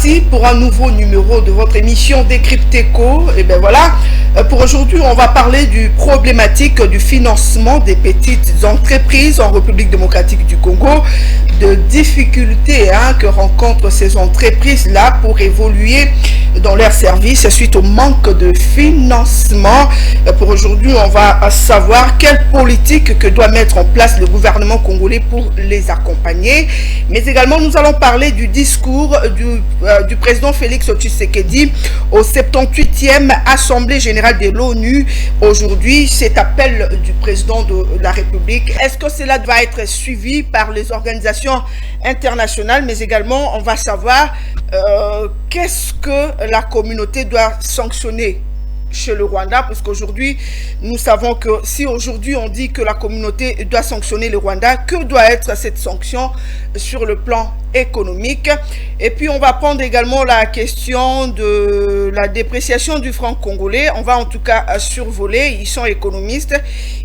revoici pour un nouveau numéro de votre émission Décrypteco. Et bien voilà, pour aujourd'hui, on va parler du problématique du financement des petites entreprises en République démocratique du Congo, de difficultés que rencontrent ces entreprises-là pour évoluer dans leurs services suite au manque de financement. Pour aujourd'hui, on va savoir quelle politique que doit mettre en place le gouvernement congolais pour les accompagner. Mais également, nous allons parler du discours du président Félix Tshisekedi au 78e Assemblée générale de l'ONU. Aujourd'hui, cet appel du président de la République, est-ce que cela va être suivi par les organisations internationales? Mais également, on va savoir qu'est-ce que la communauté doit sanctionner chez le Rwanda, parce qu'aujourd'hui, nous savons que si aujourd'hui on dit que la communauté doit sanctionner le Rwanda, que doit être cette sanction sur le plan économique? Et puis on va prendre également la question de la dépréciation du franc congolais. On va en tout cas survoler, ils sont économistes,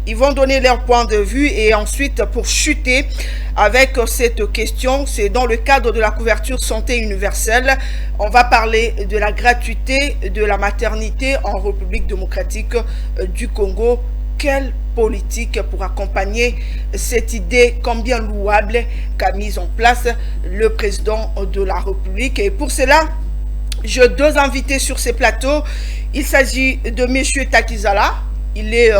ils vont donner leur point de vue et ensuite pour chuter avec cette question, c'est dans le cadre de la couverture santé universelle, on va parler de la gratuité de la maternité en République démocratique du Congo. Quelle politique pour accompagner cette idée combien louable qu'a mise en place le président de la République? Et pour cela, j'ai deux invités sur ces plateaux. Il s'agit de M. Takizala, il est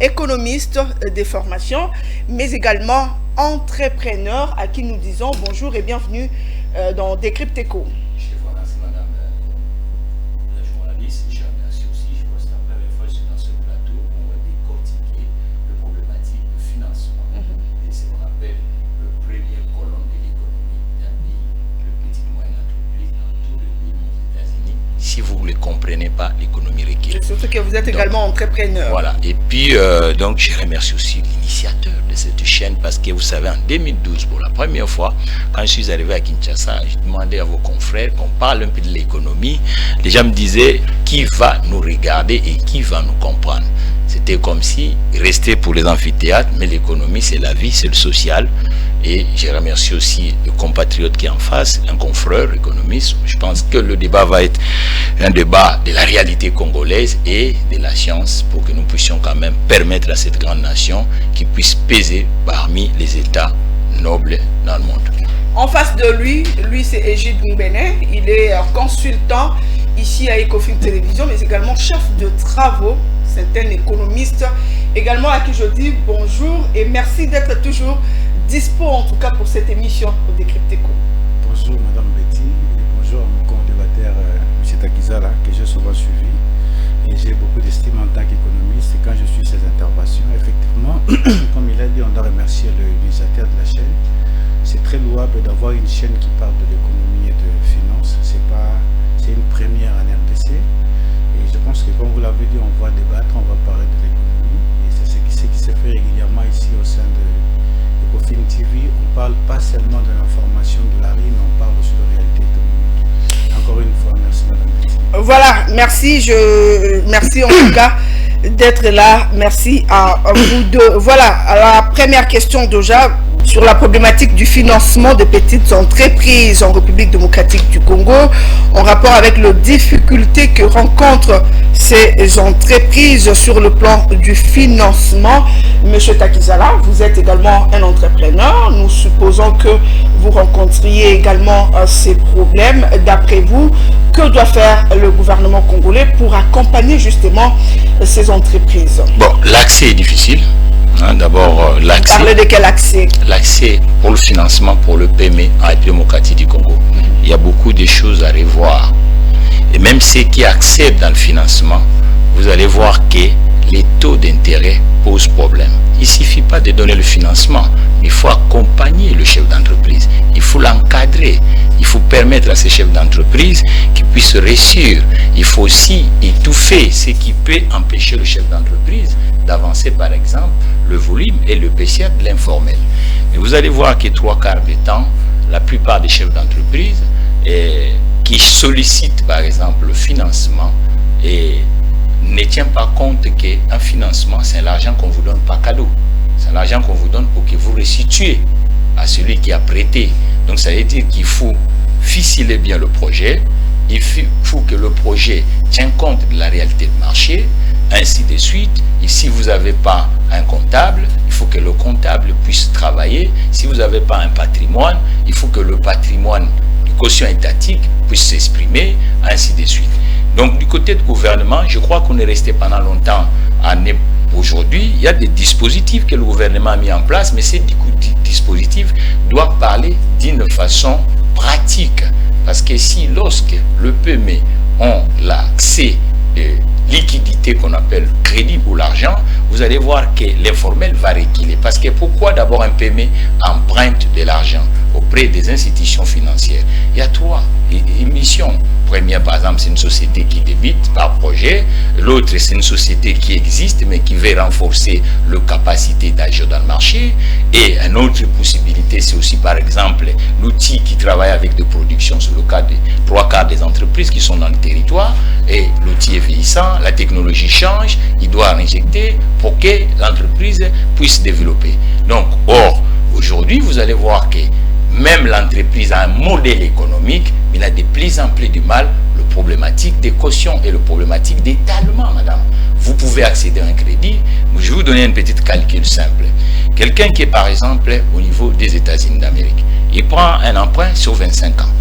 économiste des formations, mais également entrepreneur à qui nous disons bonjour et bienvenue dans Décrypteco. Si vous ne le comprenez pas, l'économie recule. Surtout que vous êtes également entrepreneur. Voilà. Et puis, donc, je remercie aussi l'initiateur de cette chaîne parce que vous savez, en 2012, pour la première fois, quand je suis arrivé à Kinshasa, j'ai demandé à vos confrères qu'on parle un peu de l'économie. Les gens me disaient qui va nous regarder et qui va nous comprendre. C'était comme si restait pour les amphithéâtres, mais l'économie, c'est la vie, c'est le social. Et je remercie aussi le compatriote qui est en face, un confrère économiste. Je pense que le débat va être un débat de la réalité congolaise et de la science pour que nous puissions quand même permettre à cette grande nation qui puisse peser parmi les États nobles dans le monde. En face de lui c'est Egide Ngbené. Il est consultant ici à Ecofin Télévision, mais également chef de travaux. C'est un économiste également à qui je dis bonjour et merci d'être toujours dispo en tout cas pour cette émission au Décrypteco. Bonjour Madame Betty et bonjour à mon co-débatteur M. Takizala que j'ai souvent suivi et j'ai beaucoup d'estime en tant qu'économiste et quand je suis ses interventions, effectivement, comme il a dit, on doit remercier l'initiateur de la chaîne. C'est très louable d'avoir une chaîne qui parle de l'économie et de finances. C'est une première en RDC et je pense que comme vous l'avez dit, on va débattre, on va parler de l'économie et c'est ce qui se fait régulièrement ici au sein de Ecofin TV. On parle pas seulement de l'information de la rue, mais on parle aussi de réalité économique. Encore une fois, merci Madame Betty. Voilà, merci en tout cas d'être là. Merci à vous deux. Voilà, à la première question déjà sur la problématique du financement des petites entreprises en République démocratique du Congo, en rapport avec les difficultés que rencontrent ces entreprises sur le plan du financement. Monsieur Takizala, vous êtes également un entrepreneur. Nous supposons que vous rencontriez également ces problèmes. D'après vous, que doit faire le gouvernement congolais pour accompagner justement ces entreprises? Bon, l'accès est difficile. D'abord, l'accès. Parlez de quel accès? L'accès pour le financement, pour le PME en République démocratique du Congo. Il y a beaucoup de choses à revoir. Et même ceux qui acceptent dans le financement, vous allez voir que les taux d'intérêt posent problème. Il ne suffit pas de donner le financement, il faut accompagner le chef d'entreprise, il faut l'encadrer, il faut permettre à ces chefs d'entreprise qu'ils puissent réussir. Il faut aussi étouffer ce qui peut empêcher le chef d'entreprise d'avancer, par exemple, le volume et le PCR de l'informel. Mais vous allez voir que 3/4 du temps, la plupart des chefs d'entreprise qui sollicitent, par exemple, le financement et ne tient pas compte qu'un financement, c'est l'argent qu'on vous donne pas cadeau. C'est l'argent qu'on vous donne pour que vous restituez à celui qui a prêté. Donc ça veut dire qu'il faut ficeler bien le projet. Il faut que le projet tienne compte de la réalité du marché, ainsi de suite. Et si vous n'avez pas un comptable, il faut que le comptable puisse travailler. Si vous n'avez pas un patrimoine, il faut que le patrimoine du quotient étatique puisse s'exprimer, ainsi de suite. Donc du côté du gouvernement, je crois qu'on est resté pendant longtemps aujourd'hui. Il y a des dispositifs que le gouvernement a mis en place, mais ces dispositifs doivent parler d'une façon pratique. Parce que si, lorsque le PME ont l'accès de liquidité qu'on appelle crédit ou l'argent, vous allez voir que l'informel va reculer. Parce que pourquoi d'abord un PME emprunte de l'argent auprès des institutions financières? Il y a trois émissions. Première, par exemple, c'est une société qui débite par projet. L'autre, c'est une société qui existe, mais qui veut renforcer leur capacité d'agir dans le marché. Et une autre possibilité, c'est aussi, par exemple, l'outil qui travaille avec des productions sur le cas des 3/4 des entreprises qui sont dans le territoire. Et l'outil est vieillissant, la technologie change, il doit injecter pour que l'entreprise puisse développer. Donc, or, aujourd'hui, vous allez voir que même l'entreprise a un modèle économique, mais il a de plus en plus du mal, le problématique des cautions et le problématique d'étalement, madame. Vous pouvez accéder à un crédit. Je vais vous donner une petite calcul simple. Quelqu'un qui est par exemple au niveau des États-Unis d'Amérique, il prend un emprunt sur 25 ans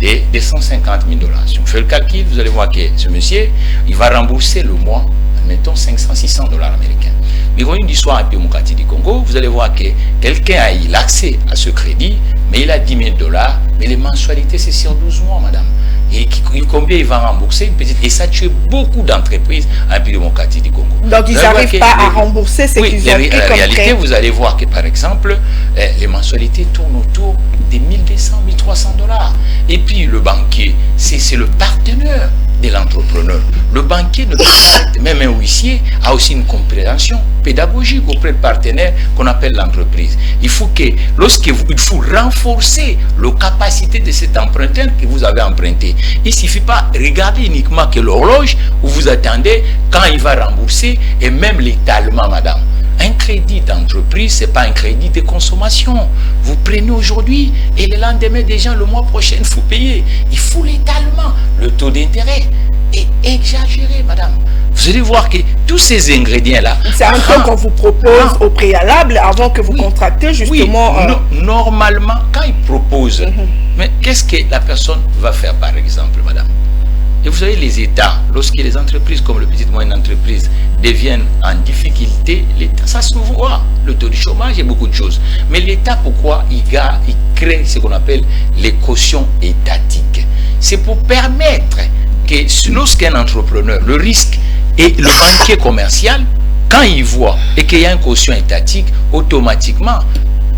de 150 000 $. Si on fait le calcul, vous allez voir que ce monsieur, il va rembourser le mois, admettons, 500-600 $ américains. Mais quand une histoire en démocratie du Congo, vous allez voir que quelqu'un a eu l'accès à ce crédit, mais il a 10 000 $, mais les mensualités, c'est sur 12 mois, madame. Et combien il va rembourser une petite... Et ça tue beaucoup d'entreprises en démocratie du Congo. Donc ils n'arrivent pas à rembourser ce qu'ils ont pris comme en réalité, prêt. vous allez voir que, par exemple, les mensualités tournent autour des 1200, 1300 $. Et puis, le banquier, c'est le partenaire de l'entrepreneur. Le banquier ne peut pas être, même un huissier, a aussi une compréhension pédagogique auprès de partenaires qu'on appelle l'entreprise. Il faut que, il faut renforcer la capacité de cet emprunteur que vous avez emprunté. Il ne suffit pas de regarder uniquement que l'horloge où vous attendez quand il va rembourser et même l'étalement, madame. Un crédit d'entreprise, ce n'est pas un crédit de consommation. Vous prenez aujourd'hui et le lendemain déjà, le mois prochain, il faut payer. Il faut l'étalement. Le taux d'intérêt est exagéré, madame. Vous allez voir que tous ces ingrédients-là... C'est un taux qu'on vous propose au préalable avant que vous contractez justement... Oui, normalement, quand il propose, mais qu'est-ce que la personne va faire par exemple, madame? Et vous savez, les États, lorsque les entreprises comme le petit et moyenne entreprise deviennent en difficulté, l'État, ça se voit, le taux du chômage et beaucoup de choses. Mais l'État, pourquoi il crée ce qu'on appelle les cautions étatiques? C'est pour permettre que lorsqu'un entrepreneur, le risque et le banquier commercial, quand il voit et qu'il y a une caution étatique, automatiquement,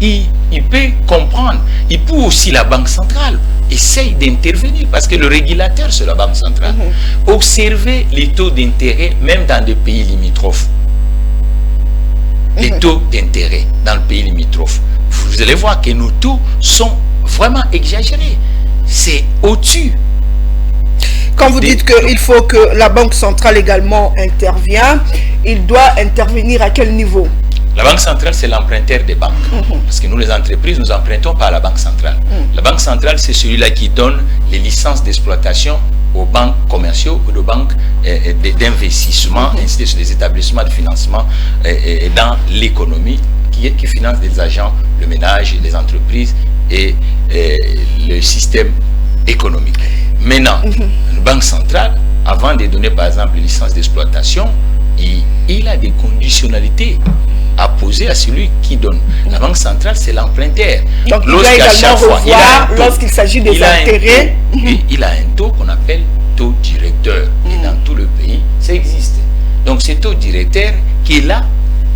il peut comprendre. Il peut aussi, la Banque centrale essaye d'intervenir parce que le régulateur, c'est la Banque centrale. Observez les taux d'intérêt, même dans des pays limitrophes. Les taux d'intérêt dans le pays limitrophe. Vous allez voir que nos taux sont vraiment exagérés. C'est au-dessus. Quand vous dites qu'il faut que la Banque centrale également intervienne, il doit intervenir à quel niveau? La Banque centrale, c'est l'emprunteur des banques. Parce que nous, les entreprises, nous empruntons par la Banque centrale. La Banque centrale, c'est celui-là qui donne les licences d'exploitation aux banques commerciaux ou aux banques d'investissement, ainsi que des établissements de financement dans l'économie qui financent des agents, le ménage, les entreprises et le système économique. Maintenant, la Banque centrale, avant de donner par exemple les licences d'exploitation, il a des conditionnalités à poser à celui qui donne. La Banque centrale, c'est l'emprunteur. Donc, il doit également revoir lorsqu'il s'agit des intérêts. Il a un taux qu'on appelle taux directeur. Et dans tout le pays, ça existe. Donc, c'est taux directeur qui est là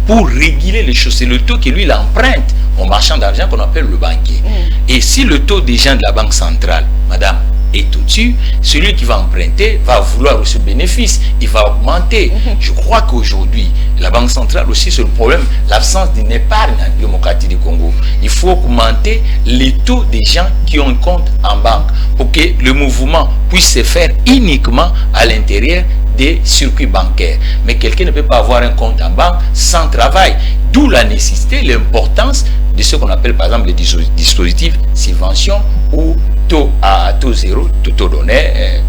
pour réguler les choses. C'est le taux que lui, il emprunte au marchand d'argent qu'on appelle le banquier. Et si le taux des gens de la Banque centrale, madame, est au-dessus, celui qui va emprunter va vouloir ce bénéfice, il va augmenter. Je crois qu'aujourd'hui, la Banque centrale aussi, c'est le problème, l'absence d'une épargne en démocratie du Congo. Il faut augmenter les taux des gens qui ont un compte en banque pour que le mouvement puisse se faire uniquement à l'intérieur des circuits bancaires. Mais quelqu'un ne peut pas avoir un compte en banque sans travail. D'où la nécessité, l'importance de ce qu'on appelle par exemple les dispositifs subvention ou taux à taux zéro, taux d'honneur,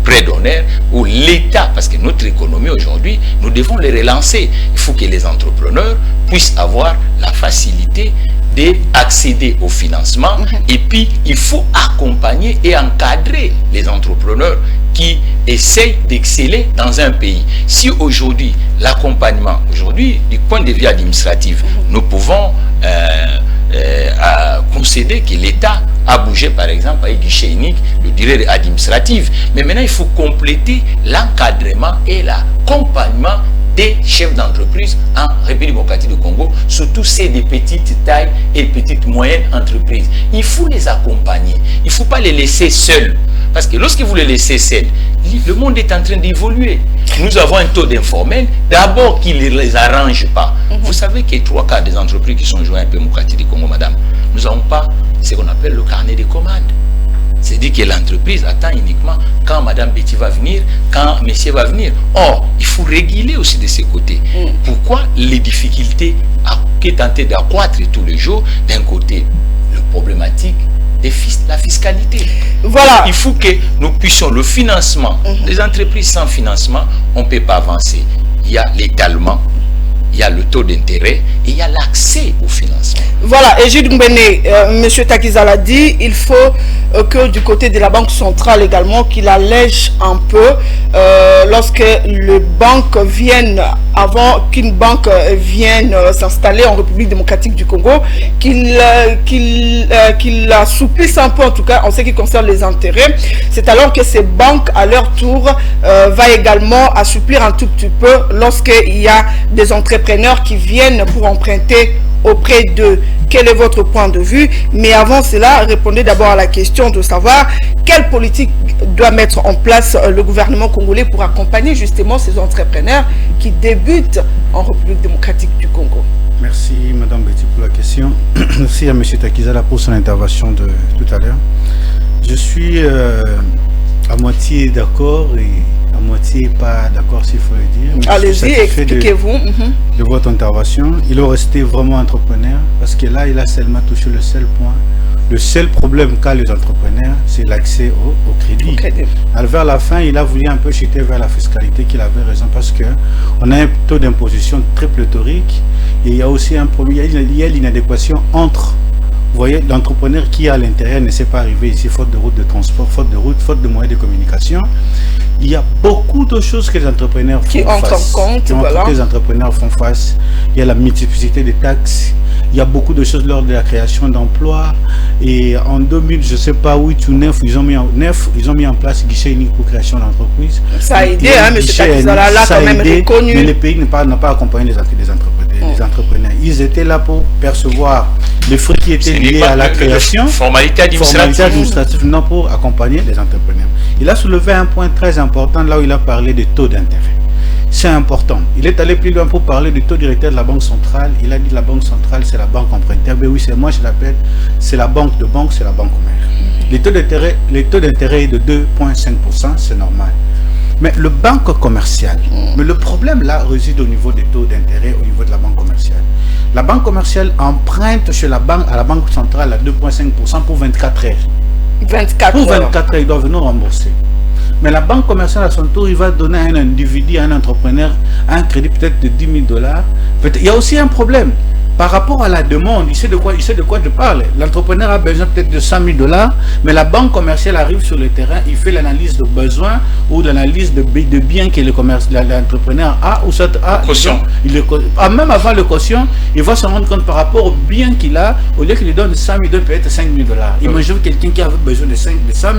prêt d'honneur, où l'État, parce que notre économie aujourd'hui, nous devons les relancer. Il faut que les entrepreneurs puissent avoir la facilité d'accéder au financement et puis il faut accompagner et encadrer les entrepreneurs qui essayent d'exceller dans un pays. Si aujourd'hui, l'accompagnement, aujourd'hui, du point de vue administratif, nous pouvons concéder que l'État a bougé, par exemple, avec guichet unique, le durée administrative. Mais maintenant, il faut compléter l'encadrement et l'accompagnement des chefs d'entreprise en République démocratique du Congo, surtout ceux des petites tailles et petites moyennes entreprises. Il faut les accompagner. Il ne faut pas les laisser seuls. Parce que lorsque vous les laissez seuls, le monde est en train d'évoluer. Nous avons un taux d'informel, d'abord qui ne les arrange pas. Vous savez que 3/4 des entreprises qui sont jointes à la démocratie du Congo, madame, nous n'avons pas ce qu'on appelle le carnet de commandes. C'est-à-dire que l'entreprise attend uniquement quand Madame Betty va venir, quand Monsieur va venir. Or, il faut réguler aussi de ces côtés. Pourquoi les difficultés qui est tenté d'accroître tous les jours, d'un côté, le problématique de la fiscalité. Voilà. Il faut que nous puissions le financement. Les entreprises sans financement, on ne peut pas avancer. Il y a l'étalement, il y a le taux d'intérêt et il y a l'accès au financement. Voilà, et Jules Mbene, M. Takizala dit, il faut que du côté de la Banque centrale également, qu'il allège un peu lorsque les banques viennent, avant qu'une banque vienne s'installer en République démocratique du Congo, qu'il assouplisse un peu, en tout cas en ce qui concerne les intérêts. C'est alors que ces banques, à leur tour, va également assouplir un tout petit peu lorsqu'il y a des entrepreneurs qui viennent pour emprunter auprès de. Quel est votre point de vue? Mais avant cela, répondez d'abord à la question de savoir quelle politique doit mettre en place le gouvernement congolais pour accompagner justement ces entrepreneurs qui débutent en République démocratique du Congo. Merci Madame Betty pour la question. Merci à M. Takizala pour son intervention de tout à l'heure. Je suis à moitié d'accord et à moitié pas d'accord, s'il faut le dire. Allez-y, expliquez-vous. De votre intervention. Il est resté vraiment entrepreneur parce que là, il a seulement touché le seul point. Le seul problème qu'a les entrepreneurs, c'est l'accès au crédit. Alors, vers la fin, il a voulu un peu chuter vers la fiscalité, qu'il avait raison, parce qu'on a un taux d'imposition très pléthorique et il y a aussi un problème, il y a l'inadéquation entre, vous voyez, l'entrepreneur qui à l'intérieur ne sait pas arriver ici, faute de route de transport, faute de route, faute de moyens de communication. Il y a beaucoup de choses que les entrepreneurs font face. Les entrepreneurs font face. Il y a la multiplicité des taxes. Il y a beaucoup de choses lors de la création d'emplois. Et en 2000, je ne sais pas, 8 ou 9, ils ont mis en place guichet unique pour création d'entreprise. Ça a aidé, hein, M. Takizala, là quand même reconnu. Mais le pays n'a pas accompagné les entrepreneurs. Ils étaient là pour percevoir les fruits qui étaient liés à la création. Formalité administrative. Non, pour accompagner les entrepreneurs. Il a soulevé un point très important là où il a parlé des taux d'intérêt. C'est important. Il est allé plus loin pour parler du taux directeur de la Banque centrale. Il a dit la Banque centrale, c'est la banque emprunteur. Mais oui, c'est moi, je l'appelle, c'est la banque de banque, c'est la banque mère. Les taux d'intérêt est de 2,5%, c'est normal. Mais le banque commerciale, mais le problème là réside au niveau des taux d'intérêt, au niveau de la banque commerciale. La banque commerciale emprunte chez la banque, à la banque centrale à 2,5% pour 24 heures. 24 pour 24 heures, ils doivent nous rembourser. Mais la banque commerciale, à son tour, il va donner à un individu, à un entrepreneur, un crédit peut-être de 10 000 $. Il y a aussi un problème. Par rapport à la demande, il sait de quoi je parle. L'entrepreneur a besoin peut-être de 100 000 $, mais la banque commerciale arrive sur le terrain, il fait l'analyse de besoins ou l'analyse de biens que l'entrepreneur a ou soit a. Caution. Même avant le caution, il va se rendre compte par rapport aux biens qu'il a, au lieu qu'il lui donne 100 000 $, peut-être 5 000 $. Imaginez quelqu'un qui avait besoin de 100 000,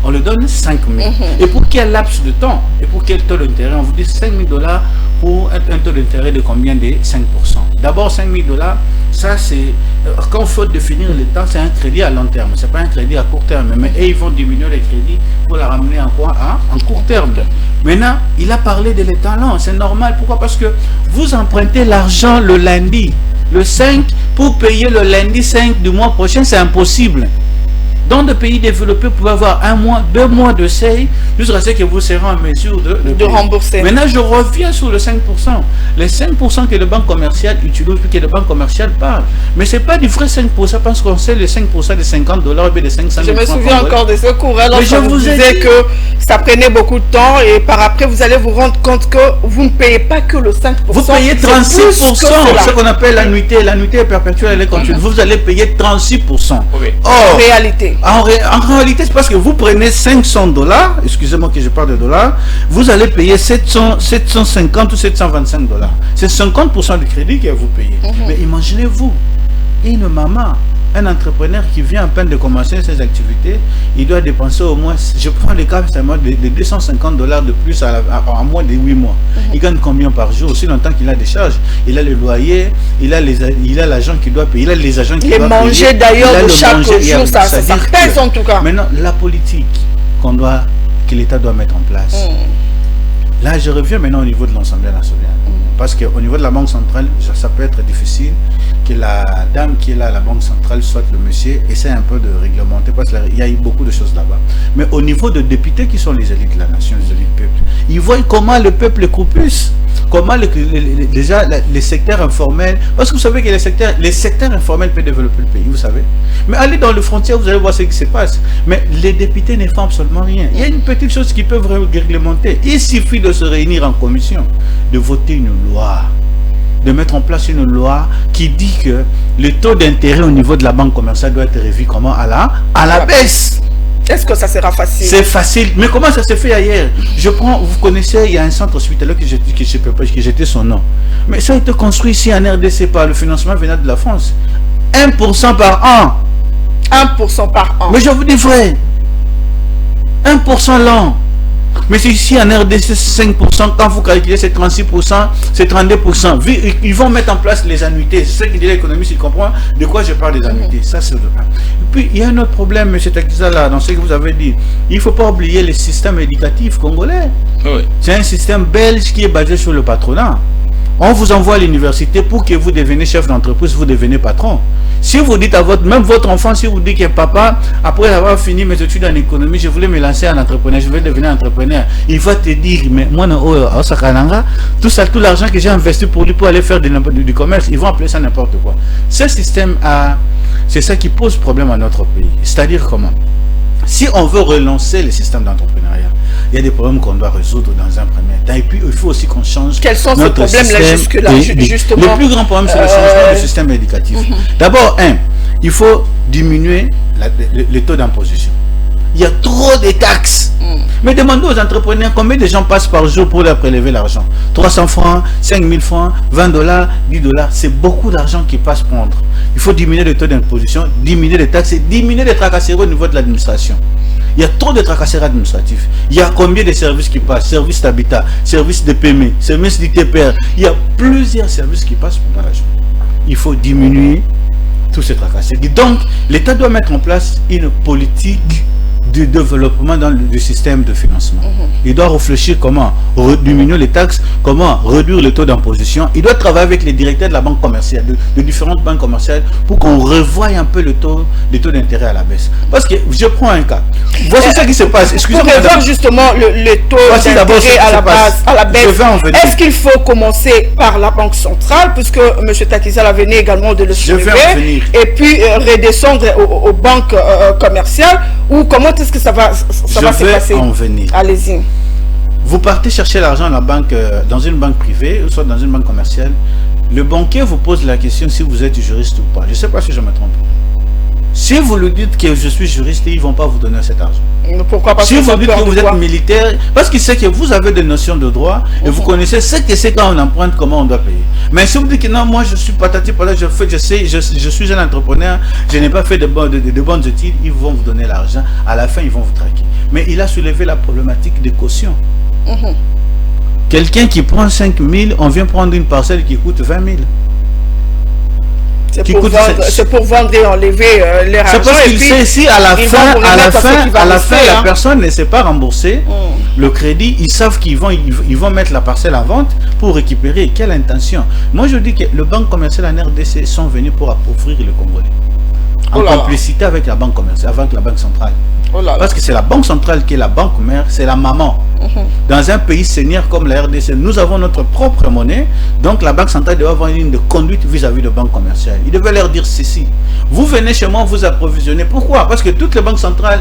on lui donne 5 000. Et pour quel laps de temps et pour quel taux d'intérêt? On vous dit 5 000 $ pour un taux d'intérêt de combien? De 5%. D'abord 5 000 $, ça c'est, quand il faut définir le temps, c'est un crédit à long terme, c'est pas un crédit à court terme. Mais ils vont diminuer les crédits pour la ramener en quoi? En court terme. Maintenant, il a parlé de l'étalon, c'est normal. Pourquoi? Parce que vous empruntez l'argent le lundi, le 5, pour payer le lundi 5 du mois prochain, c'est impossible. Dans des pays développés, vous pouvez avoir 1 mois, 2 mois de seuil, jusqu'à ce que vous serez en mesure de rembourser. Maintenant, je reviens sur le 5%. Les 5% que les banques commerciales utilisent, que les banques commerciales parlent. Mais ce n'est pas du vrai 5% parce qu'on sait les 5% des $50 et des 500 Je me souviens encore de ce cours. Alors, je vous disais que ça prenait beaucoup de temps et par après, vous allez vous rendre compte que vous ne payez pas que le 5%. Vous payez 36%, ce qu'on appelle l'annuité. L'annuité est perpétuelle, elle est continue. Vous allez payer 36%. Oui. Or, en réalité. En réalité, c'est parce que vous prenez $500, excusez-moi que je parle de dollars, vous allez payer 750 ou $725. C'est 50% du crédit que vous payez. Mais imaginez-vous, une maman, un entrepreneur qui vient à peine de commencer ses activités, il doit dépenser au moins, je prends le cas de $250 de plus en moins de 8 mois. Il gagne combien par jour? Aussi longtemps qu'il a des charges. Il a le loyer, il a l'agent qui doit payer, il a les agents qui doivent payer. Les manger d'ailleurs de chaque jour, ça pèse en tout cas. Maintenant, la politique que l'État doit mettre en place. Là, je reviens maintenant au niveau de l'Assemblée nationale. Parce qu'au niveau de la Banque centrale, ça peut être difficile que la dame qui est là à la Banque centrale, soit le monsieur, essaie un peu de réglementer, parce qu'il y a eu beaucoup de choses là-bas. Mais au niveau de députés qui sont les élites de la nation, les élites du peuple, ils voient comment le peuple croupisse, comment déjà les secteurs informels, parce que vous savez que les secteurs informels peuvent développer le pays, vous savez. Mais allez dans les frontières, vous allez voir ce qui se passe. Mais les députés ne font absolument rien. Il y a une petite chose qui peut réglementer. Il suffit de se réunir en commission, de voter une loi, de mettre en place une loi qui dit que le taux d'intérêt au niveau de la banque commerciale doit être revu comment à la baisse. Est-ce que ça sera facile? C'est facile. Mais comment ça se fait ailleurs? Vous connaissez, il y a un centre hospitalier que j'étais son nom. Mais ça a été construit ici en RDC par le financement venant de la France. 1% par an. 1% par an. Mais je vous dis vrai. 1% l'an. Mais c'est ici en RDC 5%, quand vous calculez c'est 36%, c'est 32%. Ils vont mettre en place les annuités. C'est ce qui dit l'économiste, il comprend de quoi je parle des annuités. Ça, c'est le cas. Et puis, il y a un autre problème, M. Takizala, dans ce que vous avez dit. Il ne faut pas oublier le système éducatif congolais. Oui. C'est un système belge qui est basé sur le patronat. On vous envoie à l'université pour que vous deveniez chef d'entreprise, vous devenez patron. Si vous dites à même votre enfant, si vous dites que papa, après avoir fini mes études en économie, je voulais me lancer en entrepreneur, je vais devenir entrepreneur, il va te dire, mais moi, tout ça, tout l'argent que j'ai investi pour lui pour aller faire du commerce, ils vont appeler ça n'importe quoi. Ce système, c'est ça qui pose problème à notre pays. C'est-à-dire comment? Si on veut relancer le système d'entrepreneuriat, il y a des problèmes qu'on doit résoudre dans un premier temps. Et puis, il faut aussi qu'on change. Quels sont ces problèmes-là jusque-là, justement? Le plus grand problème, c'est le changement du système éducatif. D'abord, il faut diminuer le taux d'imposition. Il y a trop de taxes. Mais demandez aux entrepreneurs combien de gens passent par jour pour leur prélever l'argent. 300 francs, 5000 francs, $20, $10. C'est beaucoup d'argent qui passe prendre. Il faut diminuer le taux d'imposition, diminuer les taxes et diminuer les tracasseries au niveau de l'administration. Il y a trop de tracasseries administratives. Il y a combien de services qui passent? Services d'habitat, services de PME, services d'ITPR. Il y a plusieurs services qui passent pendant la journée. Il faut diminuer tous ces tracasseries. Donc, l'État doit mettre en place une politique du développement dans le système de financement. Il doit réfléchir comment diminuer les taxes, comment réduire le taux d'imposition. Il doit travailler avec les directeurs de la banque commerciale, de différentes banques commerciales, pour qu'on revoie un peu le taux d'intérêt à la baisse. Parce que je prends un cas. Voici ce qui se passe. Excusez-moi. Pour revoir justement le taux d'intérêt à la baisse, est-ce qu'il faut commencer par la banque centrale, puisque M. Takizala venait également de le soulever, et puis redescendre aux banques commerciales, ou comment est-ce que ça va se passer? Allez-y. Vous partez chercher l'argent à la banque, dans une banque privée, ou soit dans une banque commerciale. Le banquier vous pose la question si vous êtes juriste ou pas. Je ne sais pas si je me trompe. Si vous lui dites que je suis juriste, ils ne vont pas vous donner cet argent. Mais pourquoi pas? Si vous dites que vous êtes militaire, parce qu'il sait que vous avez des notions de droit et vous connaissez ce que c'est quand on emprunte, comment on doit payer. Mais si vous dites que non, moi je suis patati patata, je suis un entrepreneur, je n'ai pas fait de bonnes études, ils vont vous donner l'argent. À la fin, ils vont vous traquer. Mais il a soulevé la problématique des cautions. Quelqu'un qui prend 5 000, on vient prendre une parcelle qui coûte 20 000. C'est pour vendre et enlever les argent. C'est parce qu'il sait si à la fin, la personne ne s'est pas remboursée le crédit, ils savent qu'ils vont mettre la parcelle en vente pour récupérer. Quelle intention? Moi je dis que les banques commerciales en RDC sont venues pour appauvrir le Congolais. en complicité avec la banque commerciale, avec la banque centrale. Parce que c'est la banque centrale qui est la banque mère, c'est la maman. Dans un pays seigneur comme la RDC, nous avons notre propre monnaie, donc la banque centrale doit avoir une ligne de conduite vis-à-vis de banques commerciales. Il devait leur dire ceci. Vous venez chez moi, vous approvisionnez. Pourquoi? Parce que toutes les banques centrales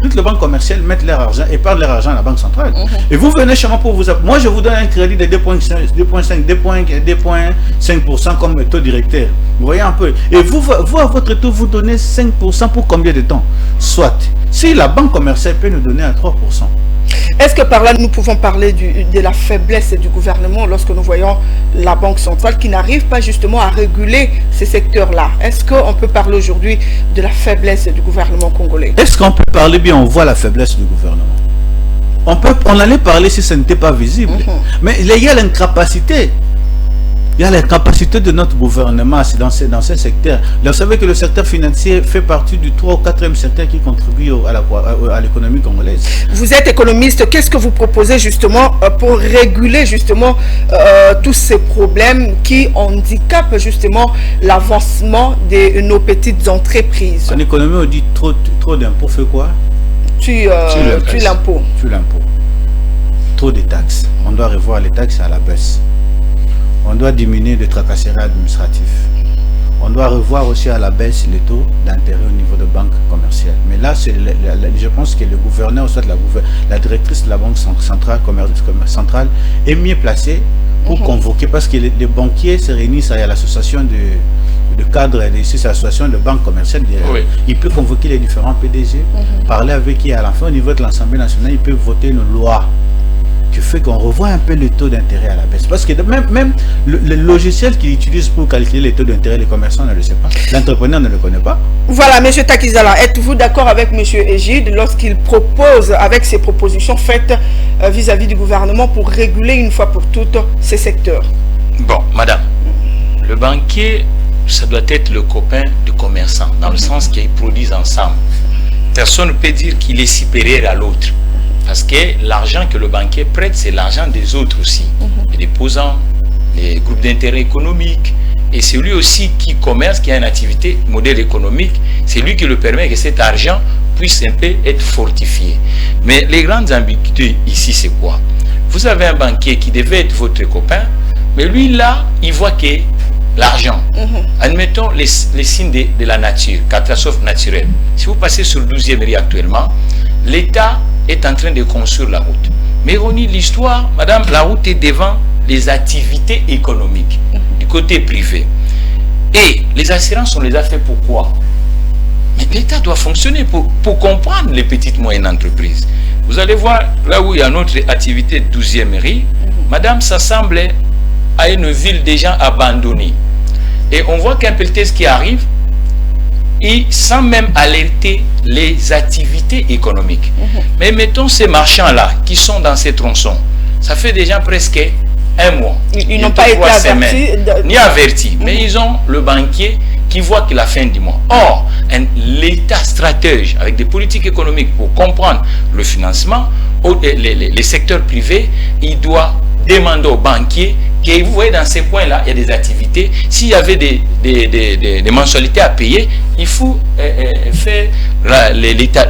toutes les banques commerciales mettent leur argent et perdent leur argent à la banque centrale. Et vous venez chez moi pour vous... Moi, je vous donne un crédit de 2,5% comme taux directeur. Vous voyez un peu. Et vous, à votre tour, vous donnez 5% pour combien de temps? Soit. Si la banque commerciale peut nous donner à 3%. Est-ce que par là, nous pouvons parler de la faiblesse du gouvernement lorsque nous voyons la Banque centrale qui n'arrive pas justement à réguler ces secteurs-là? Est-ce qu'on peut parler aujourd'hui de la faiblesse du gouvernement congolais? Est-ce qu'on peut parler bien? On voit la faiblesse du gouvernement. On allait parler si ce n'était pas visible. Mais il y a l'incapacité. Il y a la capacité de notre gouvernement dans ces secteurs. Vous savez que le secteur financier fait partie du 3 ou 4e secteur qui contribue à l'économie congolaise. Vous êtes économiste, qu'est-ce que vous proposez justement pour réguler justement tous ces problèmes qui handicapent justement l'avancement de nos petites entreprises? En économie, on dit trop d'impôts fait quoi? Tu l'impôt. Trop de taxes. On doit revoir les taxes à la baisse. On doit diminuer les tracasseries administratives. On doit revoir aussi à la baisse les taux d'intérêt au niveau de banques commerciales. Mais là, je pense que le gouverneur, soit la directrice de la banque centrale est mieux placée pour convoquer, parce que les banquiers se réunissent à l'association de cadres et l'association de banques commerciales. Il peut convoquer les différents PDG, parler avec qui à la fin au niveau de l'Assemblée nationale, il peut voter une loi qui fait qu'on revoit un peu le taux d'intérêt à la baisse. Parce que même le logiciel qu'il utilise pour calculer les taux d'intérêt, les commerçants ne le savent pas. L'entrepreneur ne le connaît pas. Voilà, M. Takizala, êtes-vous d'accord avec M. Egide lorsqu'il propose, avec ses propositions faites vis-à-vis du gouvernement pour réguler une fois pour toutes ces secteurs? Bon, madame, le banquier, ça doit être le copain du commerçant, dans le sens qu'ils produisent ensemble. Personne ne peut dire qu'il est supérieur à l'autre. Parce que l'argent que le banquier prête, c'est l'argent des autres aussi. Les déposants, les groupes d'intérêt économiques. Et c'est lui aussi qui commerce, qui a une activité, modèle économique. C'est lui qui le permet que cet argent puisse un peu être fortifié. Mais les grandes ambiguïtés ici, c'est quoi? Vous avez un banquier qui devait être votre copain, mais lui, là, il voit que l'argent. Admettons les signes de la nature, catastrophe naturelle. Si vous passez sur le 12e rue actuellement, l'État est en train de construire la route. Mais on dit l'histoire, madame, la route est devant les activités économiques, du côté privé. Et les assurances, on les a fait pourquoi? Mais l'État doit fonctionner pour comprendre les petites moyennes entreprises. Vous allez voir, là où il y a notre activité 12e rue, madame, ça semble à une ville déjà abandonnée. Et on voit qu'un pelleteuse qui arrive, et sans même alerter les activités économiques. Mais mettons ces marchands-là qui sont dans ces tronçons, ça fait déjà presque un mois. Ils n'ont pas été avertis. Ni avertis, mais ils ont le banquier qui voit que la fin du mois. Or, l'État stratège avec des politiques économiques pour comprendre le financement, les secteurs privés, il doit demander aux banquiers que vous voyez dans ces points-là, il y a des activités. S'il y avait des mensualités à payer, il faut faire l'État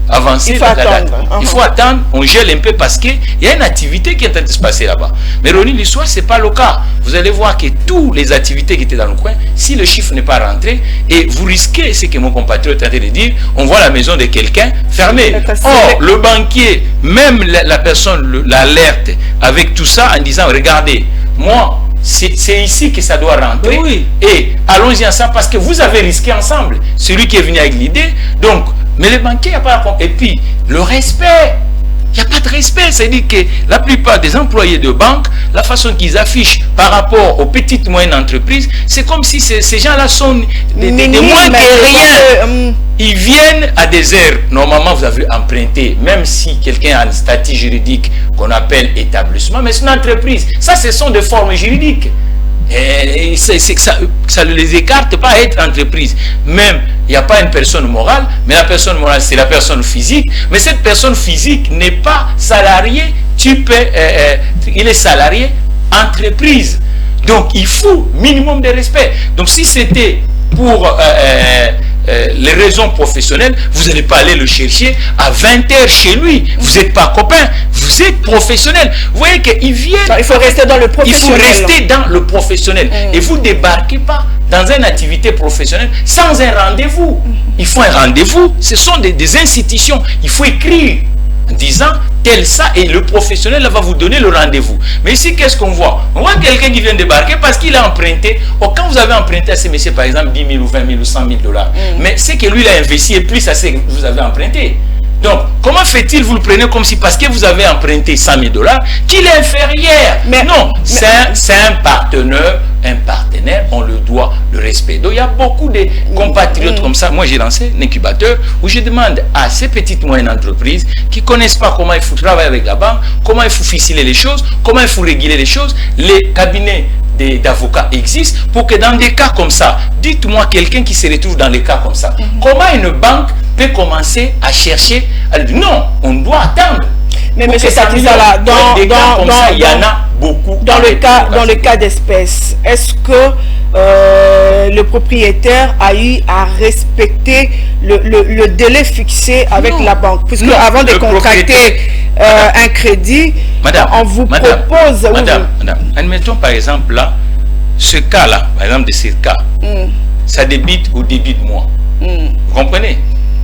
avancer la date. Il faut attendre, on gèle un peu parce qu'il y a une activité qui est en train de se passer là-bas. Mais Ronnie, l'histoire, ce n'est pas le cas. Vous allez voir que toutes les activités qui étaient dans le coin, si le chiffre n'est pas rentré, et vous risquez, ce que mon compatriote est en train de dire, on voit la maison de quelqu'un fermée. Or, le banquier, même la personne l'alerte avec tout ça en disant, regardez, moi, c'est ici que ça doit rentrer. Et allons-y ensemble parce que vous avez risqué ensemble. Celui qui est venu avec l'idée. Donc, mais le banquier n'a pas la... Et puis, le respect. Il n'y a pas de respect. C'est-à-dire que la plupart des employés de banque, la façon qu'ils affichent par rapport aux petites et moyennes entreprises, c'est comme si ces gens-là sont des moins que rien. Ils viennent à des heures. Normalement, vous avez emprunté, même si quelqu'un a un statut juridique qu'on appelle établissement, mais c'est une entreprise. Ça, ce sont des formes juridiques. Et ça ne les écarte pas à être entreprise. Même, il n'y a pas une personne morale, mais la personne morale, c'est la personne physique. Mais cette personne physique n'est pas salariée. Il est salarié entreprise. Donc, il faut minimum de respect. Donc, si c'était pour les raisons professionnelles, vous n'allez pas aller le chercher à 20h chez lui. Vous n'êtes pas copain, vous êtes professionnel. Vous voyez qu'il vient... Il faut rester dans le professionnel. Il faut rester dans le professionnel. Et vous ne débarquez pas dans une activité professionnelle sans un rendez-vous. Il faut un rendez-vous. Ce sont des institutions. Il faut écrire en disant tel ça, et le professionnel va vous donner le rendez-vous. Mais ici, qu'est-ce qu'on voit? On voit quelqu'un qui vient débarquer parce qu'il a emprunté. Or, quand vous avez emprunté à ces messieurs, par exemple, 10 000 ou 20 000 ou 100 000 $, mais c'est que lui, il a investi et plus à ce que vous avez emprunté. Donc, comment fait-il, vous le prenez comme si, parce que vous avez emprunté 100 000 $, qu'il est inférieur? Mais non, c'est un partenaire, on le doit le respect. Donc, il y a beaucoup de compatriotes comme ça. Moi, j'ai lancé un incubateur où je demande à ces petites moyennes entreprises qui ne connaissent pas comment il faut travailler avec la banque, comment il faut ficeler les choses, comment il faut réguler les choses. Les cabinets d'avocats existent pour que dans des cas comme ça, dites-moi quelqu'un qui se retrouve dans des cas comme ça, comment une banque peut commencer à chercher, à dire non, on doit attendre. Mais M. Takizala, il y en a beaucoup. Dans le cas d'espèce, est-ce que le propriétaire a eu à respecter le délai fixé avec la banque? Puisque avant de contracter un crédit, on vous propose... Madame, admettons par exemple là, ce cas-là, par exemple de ce cas, ça débite au début de mois. Vous comprenez?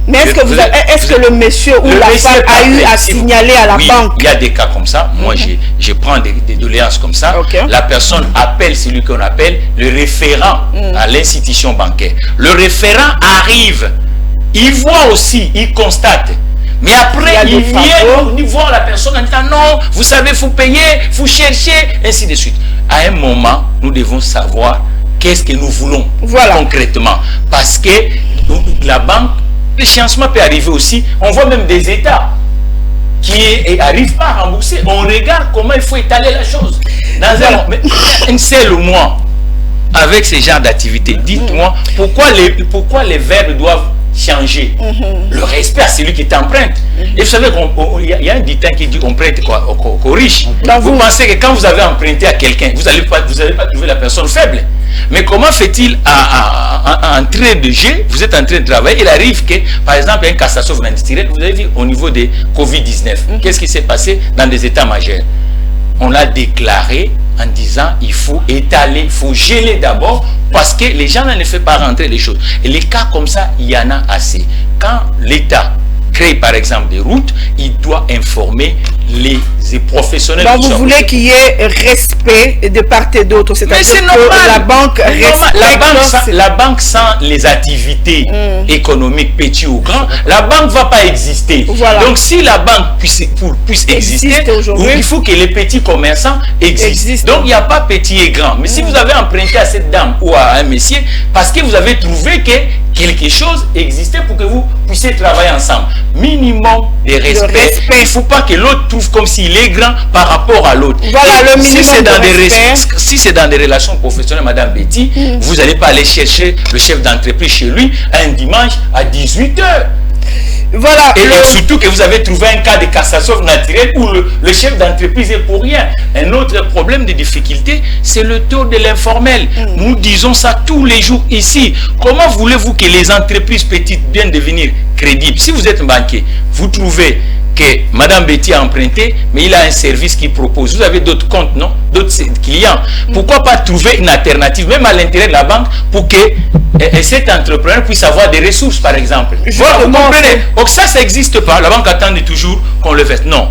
Mais est-ce que le monsieur ou la femme a eu à signaler à la banque? Il y a des cas comme ça. Moi, je prends des doléances comme ça. La personne appelle celui qu'on appelle le référent à l'institution bancaire. Le référent arrive. Il voit aussi, il constate. Mais après, il vient voir la personne en disant non, vous savez, il faut payer, il faut chercher, ainsi de suite. À un moment, nous devons savoir qu'est-ce que nous voulons concrètement. Parce que la banque, l'échéancement peut arriver aussi. On voit même des États qui n'arrivent pas à rembourser. On regarde comment il faut étaler la chose. Dans un seul mois, avec ce genre d'activité, dites-moi pourquoi les verbes doivent changer. Le respect à celui qui t'emprunte. Et vous savez qu'il y a un dicton qui dit on prête qu'aux riches. Vous pensez que quand vous avez emprunté à quelqu'un, vous n'allez pas trouver la personne faible. Mais comment fait-il en train de jeu, vous êtes en train de travailler, il arrive que, par exemple, il y a une catastrophe industrielle, vous avez vu au niveau de Covid-19, qu'est-ce qui s'est passé dans des états majeurs? On l'a déclaré en disant il faut étaler, il faut geler d'abord, parce que les gens ne font pas rentrer les choses. Et les cas comme ça, il y en a assez. Quand l'État crée par exemple des routes, il doit informer les professionnels. Donc vous voulez qu'il y ait respect de part et d'autre, c'est-à-dire que la banque respecte... La banque sans les activités économiques, petits ou grands, la banque ne va pas exister. Donc si la banque puisse exister, il faut que les petits commerçants existent. Donc il n'y a pas petit et grand. Mais si vous avez emprunté à cette dame ou à un monsieur, parce que vous avez trouvé que quelque chose existait pour que vous puissiez travailler ensemble. Minimum de respect. Il ne faut pas que l'autre trouve comme s'il est grand par rapport à l'autre. Voilà, le minimum de respect. Si c'est dans des relations professionnelles, Madame Betty, vous n'allez pas aller chercher le chef d'entreprise chez lui un dimanche à 18 h. Voilà. Et surtout que vous avez trouvé un cas de catastrophe naturelle où le chef d'entreprise est pour rien. Un autre problème de difficulté, c'est le taux de l'informel. Nous disons ça tous les jours ici. Comment voulez-vous que les entreprises petites viennent devenir crédibles? Si vous êtes un banquier, vous trouvez que Madame Betty a emprunté, mais il a un service qu'il propose. Vous avez d'autres comptes, non? D'autres clients. Pourquoi pas trouver une alternative, même à l'intérieur de la banque, pour que cet entrepreneur puisse avoir des ressources, par exemple. Voilà, vous comprenez? Donc ça n'existe pas. La banque attend toujours qu'on le fasse. Non,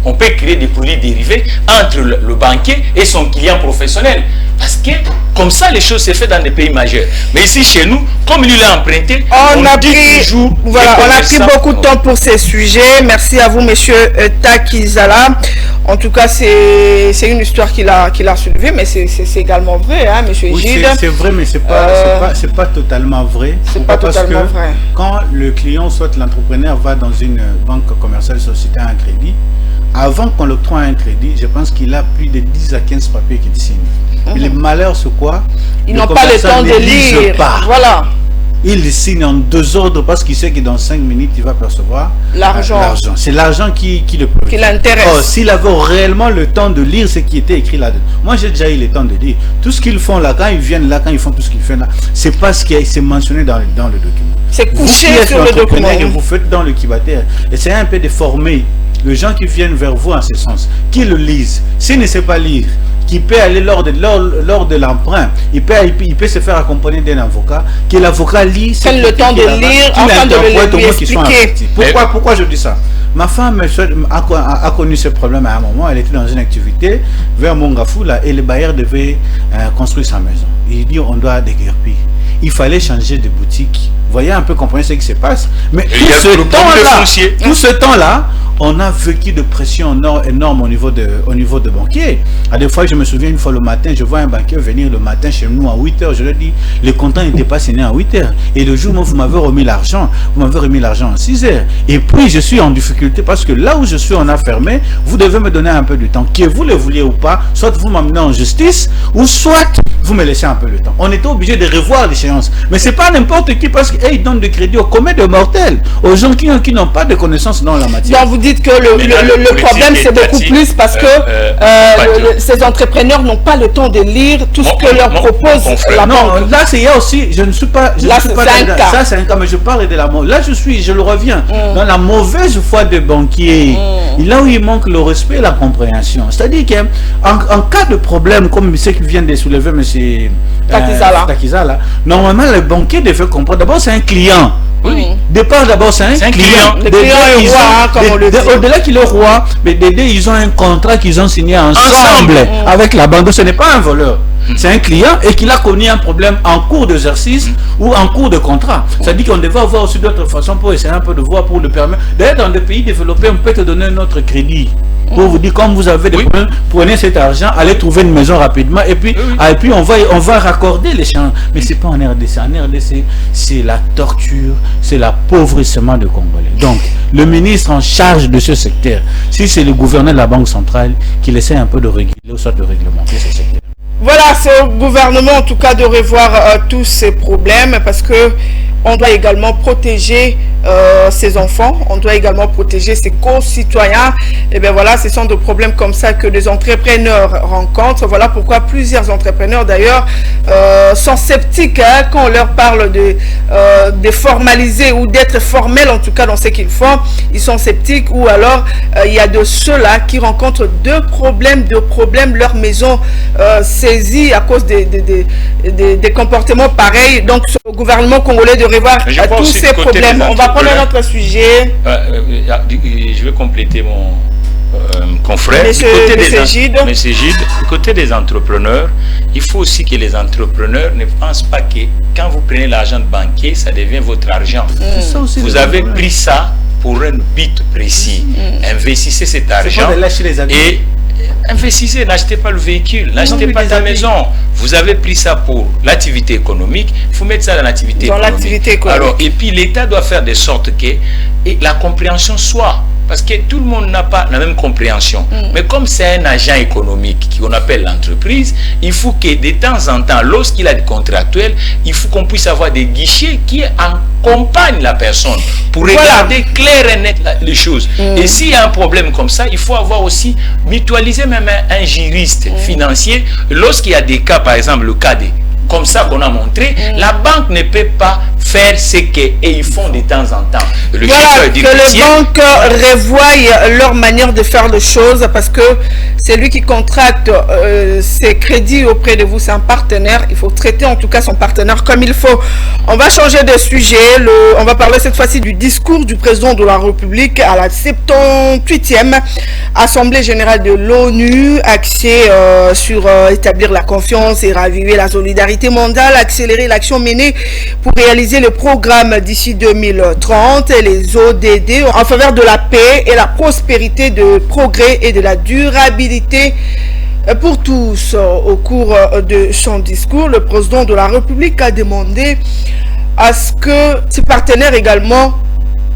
on peut créer des produits dérivés entre le banquier et son client professionnel. Parce que comme ça, les choses se font dans des pays majeurs. Mais ici, chez nous, comme il l'a emprunté, on a pris beaucoup de temps pour ces sujets. Merci à vous, monsieur Takizala. En tout cas, c'est une histoire qu'il a soulevée, mais c'est également vrai, hein, monsieur Gilles. C'est vrai, mais c'est pas totalement vrai. C'est pas totalement vrai. Quand le client, soit l'entrepreneur, va dans une banque commerciale, société à un crédit, avant qu'on l'octroie un crédit, je pense qu'il a plus de 10 à 15 papiers qu'il signe. Mais le malheur, c'est quoi? Ils n'ont pas le temps de lire. Voilà. il signe en 2 ordres parce qu'il sait que dans 5 minutes, il va percevoir l'argent. C'est l'argent qui le préoccupe. Qui l'intéresse. Oh, s'il avait réellement le temps de lire ce qui était écrit là-dedans. Moi, j'ai déjà eu le temps de lire. Tout ce qu'ils font là, quand ils viennent là, quand ils font tout ce qu'ils font là, c'est pas ce qui est mentionné dans le document. C'est couché sur le document. Que vous faites dans le Kibater. Essayez un peu de former les gens qui viennent vers vous en ce sens, qui le lisent. S'il ne sait pas lire, qui peut aller lors de l'emprunt, il peut se faire accompagner d'un avocat, que l'avocat lit, prenne le temps de lire afin de lui expliquer. Pourquoi je dis ça? Ma femme a connu ce problème à un moment. Elle était dans une activité vers Mongafou là, et le bailleur devait construire sa maison. Il dit on doit déguerpir. Il fallait changer de boutique. Vous voyez un peu, comprenez ce qui se passe. Mais tout ce temps-là, on a vécu de pression énorme au niveau de banquiers. À des fois, je me souviens une fois le matin, je vois un banquier venir le matin chez nous à 8 h. Je lui dis, le comptant n'était pas signé à 8 h. Et le jour où vous m'avez remis l'argent, en 6 h. Et puis, je suis en difficulté parce que là où je suis, on a fermé. Vous devez me donner un peu de temps. Que vous le vouliez ou pas, soit vous m'amenez en justice, ou soit vous me laissez un peu le temps. On était obligé de revoir l'échéance. Mais c'est pas n'importe qui parce qu'ils donnent du crédit aux communs de mortels, aux gens qui n'ont pas de connaissances dans la matière. Donc vous dites que le problème c'est beaucoup plus parce que ces entrepreneurs n'ont pas le temps de lire tout ce que leur propose la banque. Là, il y a aussi, je ne suis pas... Là, c'est un cas. Ça, c'est un cas, mais je parle de la... Là, je le reviens, dans la mauvaise foi des banquiers. Là où il manque le respect et la compréhension. C'est-à-dire qu'en cas de problème, comme ce qui vient de soulever M. Takizala, normalement, le banquier devait comprendre. D'abord, c'est un client. Oui. D'abord, c'est un client. Le client est roi, comme on le dit. Au-delà qu'il est roi, mais ils ont un contrat qu'ils ont signé ensemble avec la banque. Ce n'est pas un voleur. C'est un client et qu'il a connu un problème en cours d'exercice ou en cours de contrat. C'est-à-dire qu'on devait avoir aussi d'autres façons pour essayer un peu de voir, pour le permettre. D'ailleurs, dans des pays développés, on peut te donner notre crédit. Pour vous dire, comme vous avez des problèmes, prenez cet argent, allez trouver une maison rapidement et puis on va raccorder les champs. Mais c'est pas en RDC. En RDC, c'est la torture, c'est l'appauvrissement de Congolais. Donc, le ministre en charge de ce secteur, si c'est le gouverneur de la Banque centrale qui essaie un peu de réguler ou soit de réglementer ce secteur. Voilà, c'est au gouvernement en tout cas de revoir tous ces problèmes parce que on doit également protéger ses enfants, on doit également protéger ses concitoyens. Et bien voilà, ce sont des problèmes comme ça que les entrepreneurs rencontrent. Voilà pourquoi plusieurs entrepreneurs d'ailleurs sont sceptiques quand on leur parle de formaliser ou d'être formels en tout cas dans ce qu'ils font. Ils sont sceptiques ou alors il y a de ceux-là qui rencontrent deux problèmes, leur maison saisie à cause des comportements pareils. Donc ce gouvernement congolais de revoir tous ces problèmes. On va prendre notre sujet. Je vais compléter mon confrère. Monsieur Gide. Du côté des entrepreneurs, il faut aussi que les entrepreneurs ne pensent pas que quand vous prenez l'argent de banquier, ça devient votre argent. Vous avez pris ça pour un but précis. Investissez cet argent et investissez, n'achetez pas le véhicule, n'achetez pas ta maison. Vous avez pris ça pour l'activité économique, il faut mettre ça dans l'activité économique. Alors, et puis l'État doit faire de sorte que la compréhension soit, parce que tout le monde n'a pas la même compréhension. Mais comme c'est un agent économique qu'on appelle l'entreprise, il faut que de temps en temps, lorsqu'il a des contractuels, il faut qu'on puisse avoir des guichets qui accompagnent la personne pour regarder clair et net les choses. Et s'il y a un problème comme ça, il faut avoir aussi mutualisé même un juriste financier. Lorsqu'il y a des cas, par exemple le cas des comme ça qu'on a montré, la banque ne peut pas faire ce qu'ils font de temps en temps. Que les banques revoient leur manière de faire les choses parce que c'est lui qui contracte ses crédits auprès de vous, c'est un partenaire. Il faut traiter en tout cas son partenaire comme il faut. On va changer de sujet. On va parler cette fois-ci du discours du président de la République à la 78e Assemblée générale de l'ONU, axée sur établir la confiance et raviver la solidarité mondiale, accélérer l'action menée pour réaliser le programme d'ici 2030 et les ODD en faveur de la paix et la prospérité, de progrès et de la durabilité pour tous. Au cours de son discours, le président de la République a demandé à ce que ses partenaires également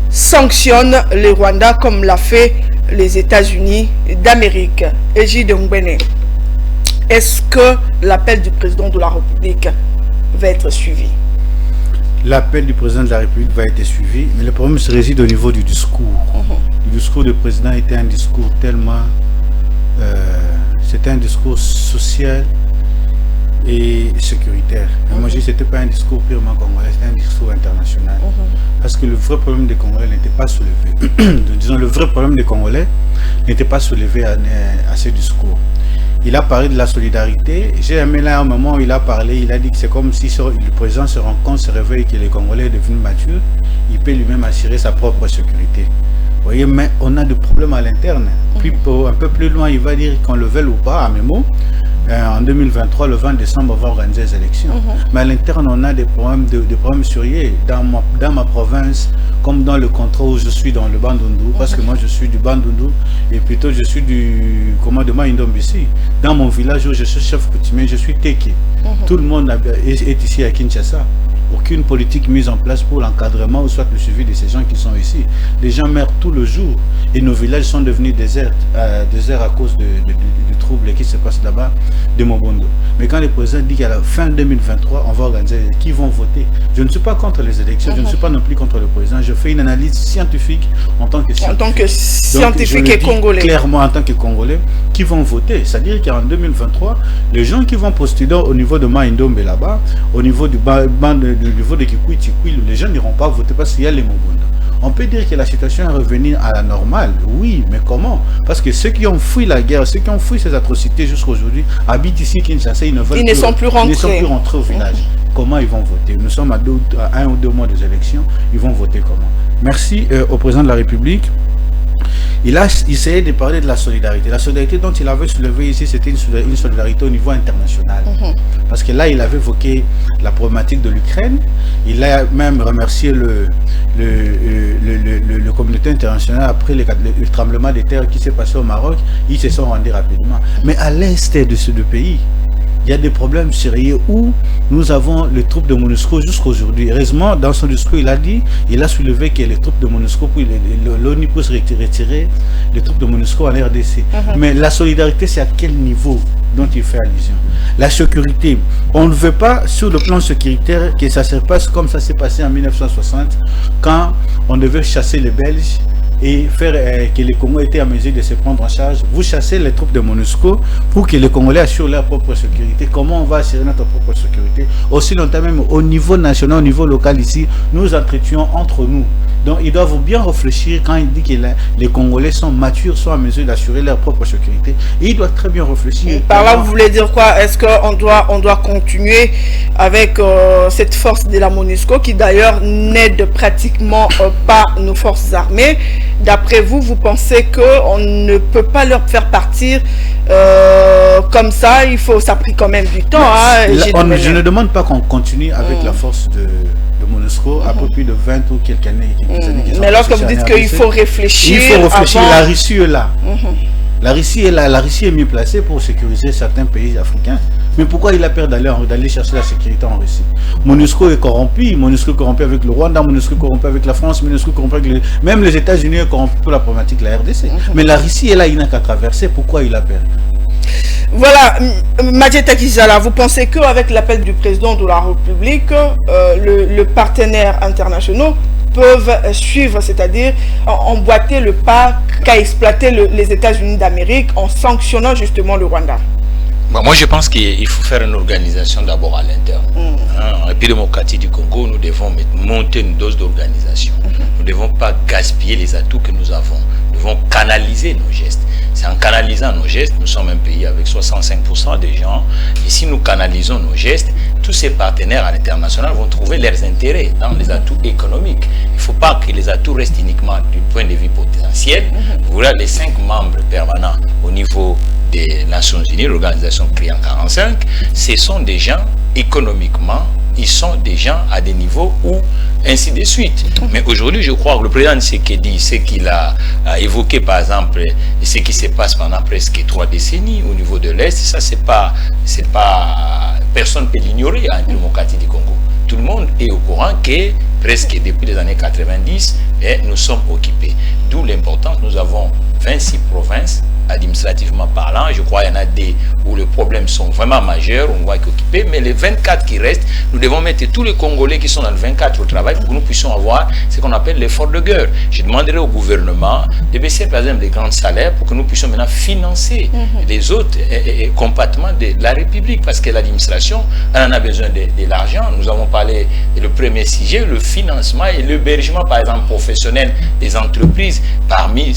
sanctionnent le Rwanda comme l'a fait les États-Unis d'Amérique. Gide Ngbene, est-ce que l'appel du président de la République va être suivi? l'appel du président de la République va être suivi, mais le problème se réside au niveau du discours. Le discours du président était un discours tellement... c'était un discours social et sécuritaire. Moi, je dis que ce n'était pas un discours purement congolais, c'était un discours international. Parce que le vrai problème des Congolais n'était pas soulevé. Disons, le vrai problème des Congolais n'était pas soulevé à ce discours. Il a parlé de la solidarité. J'ai aimé là un moment où il a parlé, il a dit que c'est comme si le président se rend compte, se réveille que les Congolais sont devenus matures, il peut lui-même assurer sa propre sécurité. Vous voyez, mais on a des problèmes à l'interne. Puis un peu plus loin, il va dire qu'on le veuille ou pas, à mes mots. En 2023, le 20 décembre, on va organiser les élections. Mais à l'interne, on a des problèmes sérieux. Dans ma province, comme dans le contrôle où je suis dans le Bandundu, parce que moi je suis du Bandundu, et plutôt je suis du commandement Indombisi. Dans mon village où je suis chef coutumier, je suis Teke. Tout le monde est ici à Kinshasa. Aucune politique mise en place pour l'encadrement ou soit le suivi de ces gens qui sont ici. Les gens meurent tout le jour et nos villages sont devenus déserts à cause du trouble qui se passe là-bas de Mobondo. Mais quand le président dit qu'à la fin 2023, on va organiser, qui vont voter? Je ne suis pas contre les élections, je ne suis pas non plus contre le président. Je fais une analyse scientifique en tant que scientifique et congolais. Clairement, en tant que Congolais, qui vont voter. C'est-à-dire qu'en 2023, les gens qui vont postuler au niveau de Maïndombe là-bas, au niveau du niveau de Kikwiti, les gens n'iront pas voter parce qu'il y a les Mobondo. On peut dire que la situation est revenue à la normale, oui, mais comment? Parce que ceux qui ont fui la guerre, ceux qui ont fui ces atrocités jusqu'à aujourd'hui, habitent ici Kinshasa, ils ne sont plus rentrés au village. Comment ils vont voter? Nous sommes à 1 ou 2 mois des élections, ils vont voter comment? Merci au président de la République. Il a essayé de parler de la solidarité. La solidarité dont il avait soulevé ici, c'était une solidarité au niveau international. Parce que là, il avait évoqué la problématique de l'Ukraine. Il a même remercié le communauté internationale après le tremblement de terre qui s'est passé au Maroc. Ils se sont rendus rapidement. Mais à l'est de ce pays, il y a des problèmes sérieux où nous avons les troupes de MONUSCO jusqu'à aujourd'hui. Heureusement, dans son discours, il a soulevé que les troupes de MONUSCO, l'ONU puisse retirer les troupes de MONUSCO en RDC. Mais la solidarité, c'est à quel niveau dont il fait allusion? La sécurité, on ne veut pas sur le plan sécuritaire que ça se passe comme ça s'est passé en 1960 quand on devait chasser les Belges et faire que les Congolais étaient à mesure de se prendre en charge. Vous chassez les troupes de MONUSCO pour que les Congolais assurent leur propre sécurité. Comment on va assurer notre propre sécurité? Aussi longtemps même au niveau national, au niveau local ici, nous entretenons entre nous. Donc ils doivent bien réfléchir quand il dit que les Congolais sont matures, sont à mesure d'assurer leur propre sécurité. Et ils doivent très bien réfléchir. Par là, vous voulez dire quoi? Est-ce qu'on doit continuer avec cette force de la MONUSCO qui d'ailleurs n'aide pratiquement pas nos forces armées? D'après vous, vous pensez qu'on ne peut pas leur faire partir comme ça? Ça a pris quand même du temps. Je ne demande pas qu'on continue avec la force de MONUSCO après plus de 20 ou quelques années. Mais lorsque vous dites qu'il faut réfléchir... Il faut réfléchir, la Russie est là. La Russie est là, la Russie est mieux placée pour sécuriser certains pays africains. Mais pourquoi il a peur d'aller chercher la sécurité en Russie? MONUSCO est corrompu avec le Rwanda, MONUSCO est corrompu avec la France, MONUSCO est corrompu avec même les États-Unis est corrompu pour la problématique de la RDC. Mais la Russie est là, il n'a qu'à traverser. Pourquoi il a peur? Voilà, Madjeta Kizala, vous pensez qu'avec l'appel du président de la République, le partenaire international peuvent suivre, c'est-à-dire emboîter le pas qu'a exploité les États-Unis d'Amérique en sanctionnant justement le Rwanda? Moi, je pense qu'il faut faire une organisation d'abord à l'interne. En République démocratique du Congo, nous devons monter une dose d'organisation. Nous ne devons pas gaspiller les atouts que nous avons. Nous devons canaliser nos gestes. C'est en canalisant nos gestes, nous sommes un pays avec 65% des gens. Et si nous canalisons nos gestes, tous ces partenaires à l'international vont trouver leurs intérêts dans les atouts économiques. Il ne faut pas que les atouts restent uniquement du point de vue potentiel. Voilà les 5 membres permanents au niveau des Nations Unies, l'organisation créée en 1945, ce sont des gens économiquement, ils sont des gens à des niveaux où, ainsi de suite. Mais aujourd'hui, je crois que le président Tshisekedi, ce qu'il a évoqué par exemple, ce qui se passe pendant presque 3 décennies au niveau de l'Est, ça c'est pas, personne ne peut l'ignorer en démocratie du Congo. Tout le monde est au courant que presque depuis les années 90, nous sommes occupés. D'où l'importance, nous avons 26 provinces administrativement parlant. Je crois qu'il y en a des où les problèmes sont vraiment majeurs, on voit qu'occupés, mais les 24 qui restent, nous devons mettre tous les Congolais qui sont dans le 24 au travail pour que nous puissions avoir ce qu'on appelle l'effort de guerre. Je demanderai au gouvernement de baisser par exemple les grands salaires pour que nous puissions maintenant financer les autres compartiments de la République, parce que l'administration en a besoin de l'argent. Nous avons parlé de le premier sujet, le financement et l'hébergement par exemple professionnel des entreprises. Parmi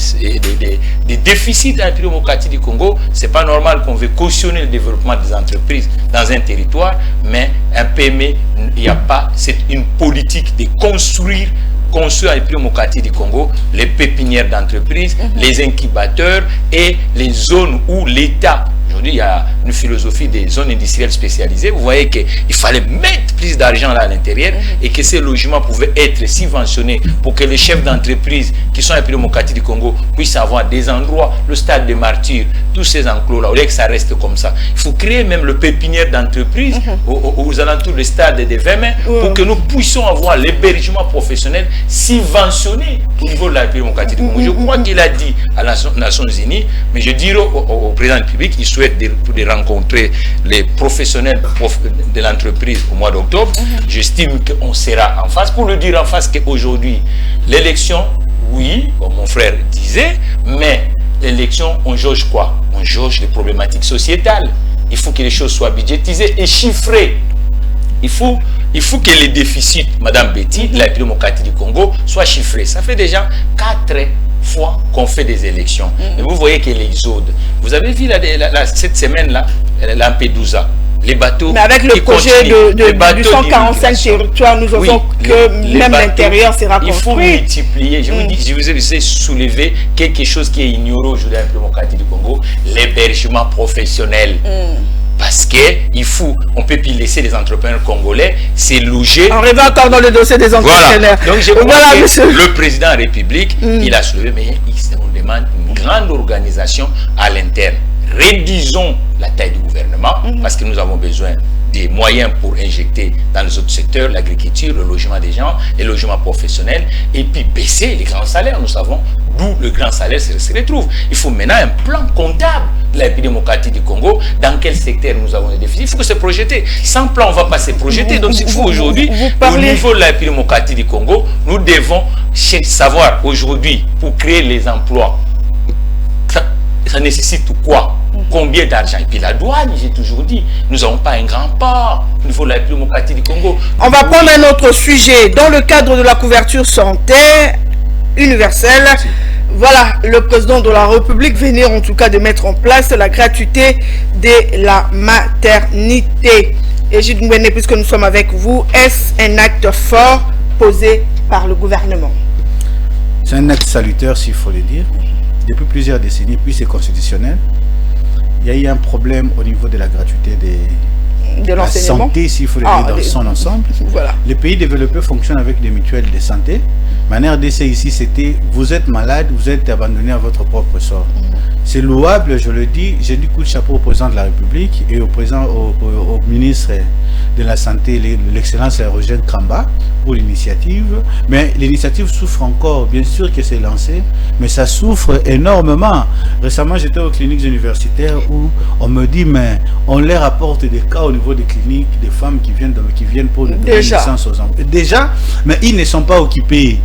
des déficits dans la République démocratique du Congo, c'est pas normal qu'on veut cautionner le développement des entreprises dans un territoire, mais un PME, il n'y a pas, c'est une politique de construire à la République démocratique du Congo les pépinières d'entreprises, les incubateurs et les zones où l'État. Aujourd'hui, il y a une philosophie des zones industrielles spécialisées. Vous voyez qu'il fallait mettre plus d'argent là à l'intérieur et que ces logements pouvaient être subventionnés pour que les chefs d'entreprise qui sont à la République démocratique du Congo puissent avoir des endroits, le stade des martyrs, tous ces enclos-là, au lieu que ça reste comme ça. Il faut créer même le pépinière d'entreprise aux alentours du stade des 20 mai pour que nous puissions avoir l'hébergement professionnel subventionné au niveau de la République démocratique du Congo. Je crois qu'il a dit à les Nations Unies, mais je dirais au président de la République, il souhaite de rencontrer les professionnels de l'entreprise au mois d'octobre. J'estime qu'on sera en face pour le dire en face qu'aujourd'hui, l'élection, oui, comme mon frère disait, mais l'élection, on jauge quoi? On jauge les problématiques sociétales. Il faut que les choses soient budgétisées et chiffrées. Il faut que les déficits, Madame Betty, de la République démocratique du Congo, soient chiffrés. Ça fait déjà 4 fois qu'on fait des élections. Et vous voyez que l'exode. Vous avez vu cette semaine-là, Lampedusa, les bateaux. Mais avec le projet du 145 territoires, nous avons que même l'intérieur sera construit. Il faut multiplier. Je vous ai soulevé quelque chose qui est ignoré aujourd'hui dans la République démocratique du Congo, l'hébergement professionnel. Parce qu'il faut, on ne peut plus laisser les entrepreneurs congolais se loger. On revient encore dans le dossier des entrepreneurs. Voilà. Donc je crois que le président de la République, il a soulevé, mais on demande une grande organisation à l'interne. Réduisons la taille du gouvernement parce que nous avons besoin des moyens pour injecter dans les autres secteurs, l'agriculture, le logement des gens, le logement professionnel, et puis baisser les grands salaires. Nous savons d'où le grand salaire se retrouve. Il faut maintenant un plan comptable de la République démocratique du Congo, dans quel secteur nous avons des déficits. Il faut que se projeter. Sans plan, on ne va pas se projeter. Donc il faut aujourd'hui, au niveau de la République démocratique du Congo, nous devons savoir aujourd'hui, pour créer les emplois, ça nécessite quoi? Combien d'argent? Et puis la douane, j'ai toujours dit, nous n'avons pas un grand port au niveau de la République démocratique du Congo. On va prendre un autre sujet. Dans le cadre de la couverture santé universelle, voilà, le président de la République venait en tout cas de mettre en place la gratuité de la maternité. Et Gilles Ngwene, puisque nous sommes avec vous, est-ce un acte fort posé par le gouvernement? C'est un acte salutaire, s'il faut le dire. Depuis plusieurs décennies, puis c'est constitutionnel. Il y a eu un problème au niveau de la gratuité de la santé, s'il faut le dire, dans son ensemble. Voilà. Les pays développés fonctionnent avec des mutuelles de santé. Mais en RDC ici, c'était vous êtes malade, vous êtes abandonné à votre propre sort. C'est louable, je le dis. J'ai du coup de chapeau au président de la République et au ministre de la Santé, l'excellence Roger Kamba, pour l'initiative. Mais l'initiative souffre encore. Bien sûr que c'est lancé, mais ça souffre énormément. Récemment, j'étais aux cliniques universitaires où on me dit, mais on leur apporte des cas au niveau des cliniques, des femmes qui viennent pour donner naissance aux enfants. Déjà, mais ils ne sont pas équipés,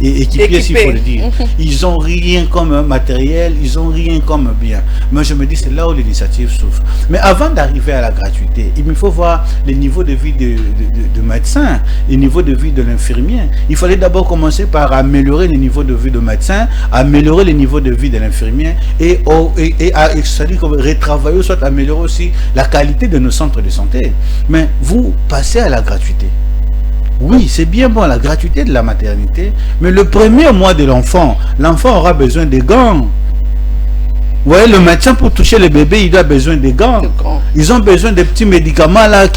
s'il faut le dire. Ils n'ont rien comme matériel, ils n'ont rien comme bien. Moi, je me dis, c'est là où l'initiative souffre. Mais avant d'arriver à la gratuité, il me faut voir les niveaux de vie de médecins, les niveaux de vie de l'infirmier. Il fallait d'abord commencer par améliorer les niveaux de vie de médecins, améliorer les niveaux de vie de l'infirmier et c'est-à-dire retravailler, soit améliorer aussi la qualité de nos centres de santé. Mais vous passez à la gratuité. Oui, c'est bien bon la gratuité de la maternité, mais le premier mois de l'enfant aura besoin de gants. Ouais, le médecin pour toucher le bébé, il a besoin de gants. Ils ont besoin de petits médicaments là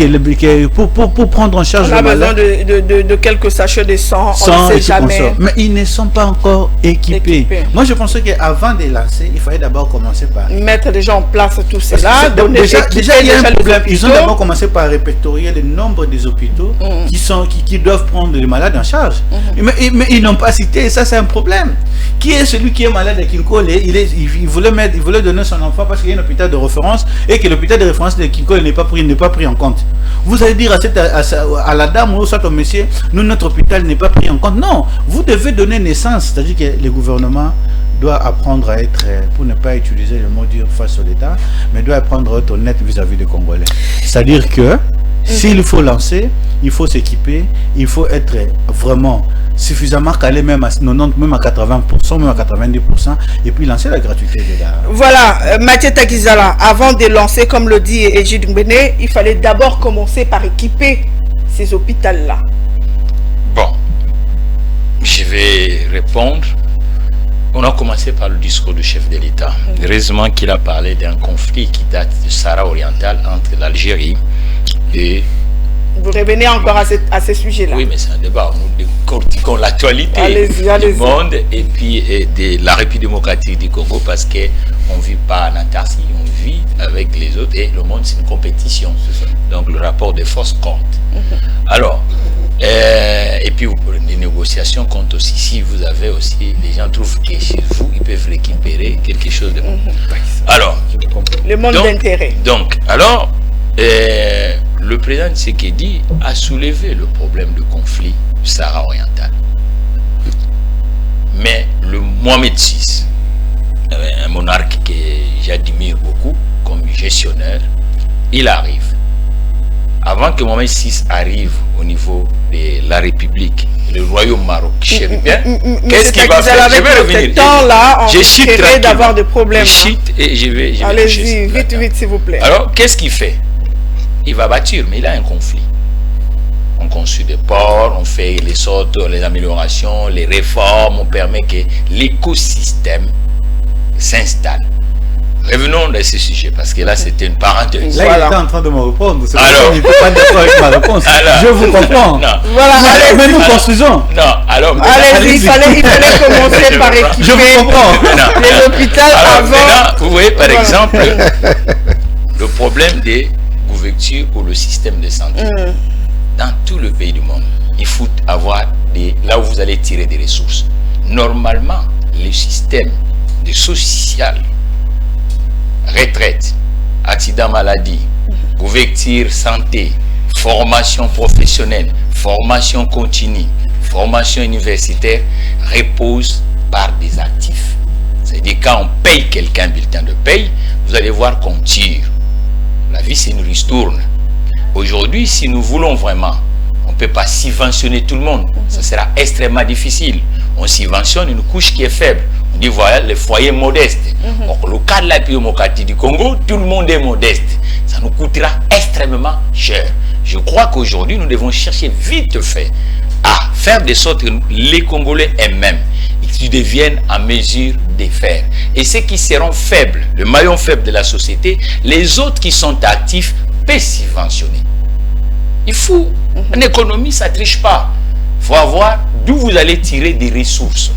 pour prendre en charge le malade. On a besoin de quelques sachets de sang, on ne sait jamais. Mais ils ne sont pas encore équipés. Moi, je pensais qu'avant de lancer, il fallait d'abord commencer par mettre déjà en place tout cela. Déjà, il y a un problème. Ils ont d'abord commencé par répertorier le nombre des hôpitaux qui doivent prendre les malades en charge. Mais ils n'ont pas cité, et ça c'est un problème. Qui est celui qui est malade à Kinkole? Il voulait il voulait donner son enfant parce qu'il y a un hôpital de référence et que l'hôpital de référence de Kinko n'est pas pris en compte. Vous allez dire à la dame ou soit au monsieur, nous, notre hôpital n'est pas pris en compte. Non, vous devez donner naissance, c'est-à-dire que le gouvernement doit apprendre à être, pour ne pas utiliser le mot dur face à l'État, mais doit apprendre à être honnête vis-à-vis des Congolais. C'est-à-dire que s'il faut lancer, il faut s'équiper, il faut être vraiment suffisamment calé, même à 90%, même à 80%, même à 90%, et puis lancer la gratuité de la... Voilà, Mathieu Takizala, avant de lancer, comme le dit Egide Mbene, il fallait d'abord commencer par équiper ces hôpitaux-là. Bon, je vais répondre. On a commencé par le discours du chef de l'État. Heureusement qu'il a parlé d'un conflit qui date du Sahara oriental entre l'Algérie et... Vous revenez encore à ce sujet-là. Oui, mais c'est un débat. Nous décortiquons l'actualité du monde et puis de la République démocratique du Congo parce qu'on ne vit pas en Antarctique, on vit avec les autres et le monde, c'est une compétition. Donc le rapport de force compte. Alors, et puis les négociations comptent aussi. Si vous avez aussi, les gens trouvent que chez vous, ils peuvent récupérer quelque chose de bon. Alors, le monde d'intérêt. Donc, alors, le président Tshisekedi a soulevé le problème de conflit du Sahara oriental. Mais le Mohamed VI, un monarque que j'admire beaucoup comme gestionnaire, il arrive. Avant que Mohamed VI arrive au niveau de la République, le royaume Maroc chérifien, qu'est-ce qu'il va faire? Je vais revenir. Je cite d'avoir des problèmes. Je cite et je vais allez-y, vite, s'il vous plaît. Alors, qu'est-ce qu'il fait? Il va bâtir, mais il a un conflit. On construit des ports, on fait les sortes, les améliorations, les réformes, on permet que l'écosystème s'installe. Revenons à ce sujet, parce que là, c'était une parenthèse. Là, il était en train de me répondre. Alors, il ne peut pas d'accord avec ma réponse. Alors, je vous comprends. Non. Voilà, allez, mais nous construisons. Non, alors... Allez, il fallait commencer par équiper. Je vous comprends. Les hôpitaux avant... Maintenant, vous voyez, par exemple, le problème des couvertures pour le système de santé. Dans tout le pays du monde, il faut avoir là où vous allez tirer des ressources. Normalement, le système de social, retraite, accident maladie, couverture santé, formation professionnelle, formation continue, formation universitaire, repose par des actifs. C'est-à-dire quand on paye quelqu'un un bulletin de paye, vous allez voir qu'on tire. La vie, c'est une ristourne. Aujourd'hui, si nous voulons vraiment, on ne peut pas subventionner tout le monde. Ça sera extrêmement difficile. On subventionne une couche qui est faible. On dit, voilà, les foyers modestes. Donc, le cas de la République démocratique du Congo, tout le monde est modeste. Ça nous coûtera extrêmement cher. Je crois qu'aujourd'hui, nous devons chercher vite fait à faire de sorte que les Congolais eux-mêmes deviennent en mesure de faire. Et ceux qui seront faibles, le maillon faible de la société, les autres qui sont actifs peuvent subventionner. Il faut, en économie, ça ne triche pas. Il faut avoir d'où vous allez tirer des ressources.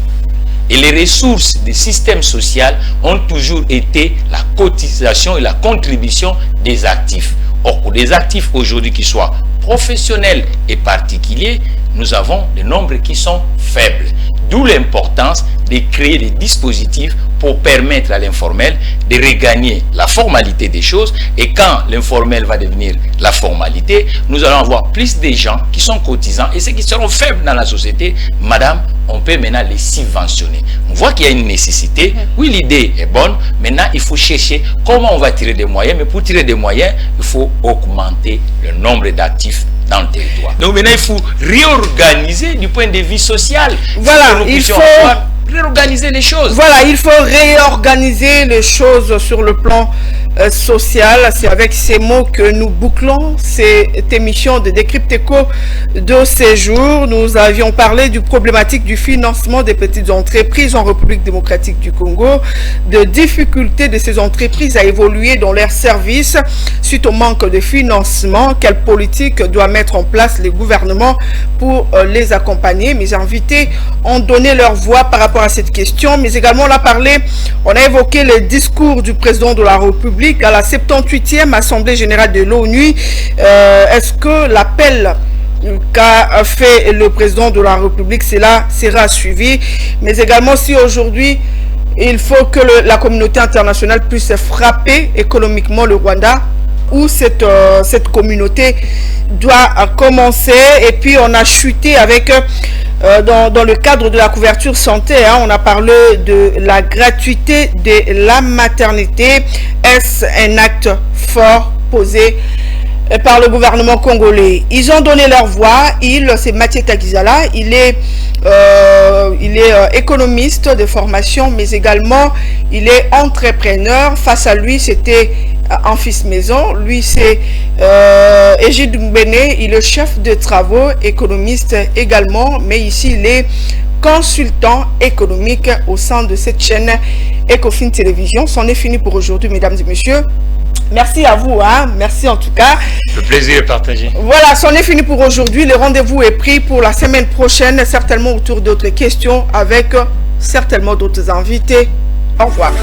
Et les ressources des systèmes sociaux ont toujours été la cotisation et la contribution des actifs. Or, pour des actifs aujourd'hui qui soient professionnels et particuliers, nous avons des nombres qui sont faibles. D'où l'importance de créer des dispositifs pour permettre à l'informel de regagner la formalité des choses. Et quand l'informel va devenir la formalité, nous allons avoir plus de gens qui sont cotisants et ceux qui seront faibles dans la société. Madame, on peut maintenant les subventionner. On voit qu'il y a une nécessité. Oui, l'idée est bonne. Maintenant, il faut chercher comment on va tirer des moyens. Mais pour tirer des moyens, il faut augmenter le nombre d'actifs dans le territoire. Donc maintenant, il faut réorganiser du point de vue social. Voilà, il faut réorganiser les choses. Voilà, il faut réorganiser les choses sur le plan social. C'est avec ces mots que nous bouclons cette émission de Décrypteco de ces jours. Nous avions parlé du problématique du financement des petites entreprises en République démocratique du Congo, de difficultés de ces entreprises à évoluer dans leurs services suite au manque de financement. Quelle politique doit mettre en place le gouvernement pour les accompagner? Mes invités ont donné leur voix par rapport à cette question, mais également on a évoqué le discours du président de la République à la 78e Assemblée générale de l'ONU. Est-ce que l'appel qu'a fait le président de la République, cela sera suivi? Mais également si aujourd'hui Il faut que la communauté internationale puisse frapper économiquement le Rwanda, où cette communauté doit commencer. Et puis on a chuté avec, dans le cadre de la couverture santé, on a parlé de la gratuité de la maternité. Est-ce un acte fort posé par le gouvernement congolais? Ils ont donné leur voix. C'est Mathieu Takizala, il est économiste de formation, mais également il est entrepreneur. Face à lui, c'était un fils maison. Lui, c'est Egide Mbene, il est chef de travaux, économiste également, mais ici il est consultant économique au sein de cette chaîne Ecofin Télévision. C'en est fini pour aujourd'hui, mesdames et messieurs. Merci à vous, merci en tout cas. Le plaisir est partagé. Voilà, c'en est fini pour aujourd'hui. Le rendez-vous est pris pour la semaine prochaine, certainement autour d'autres questions, avec certainement d'autres invités. Au revoir.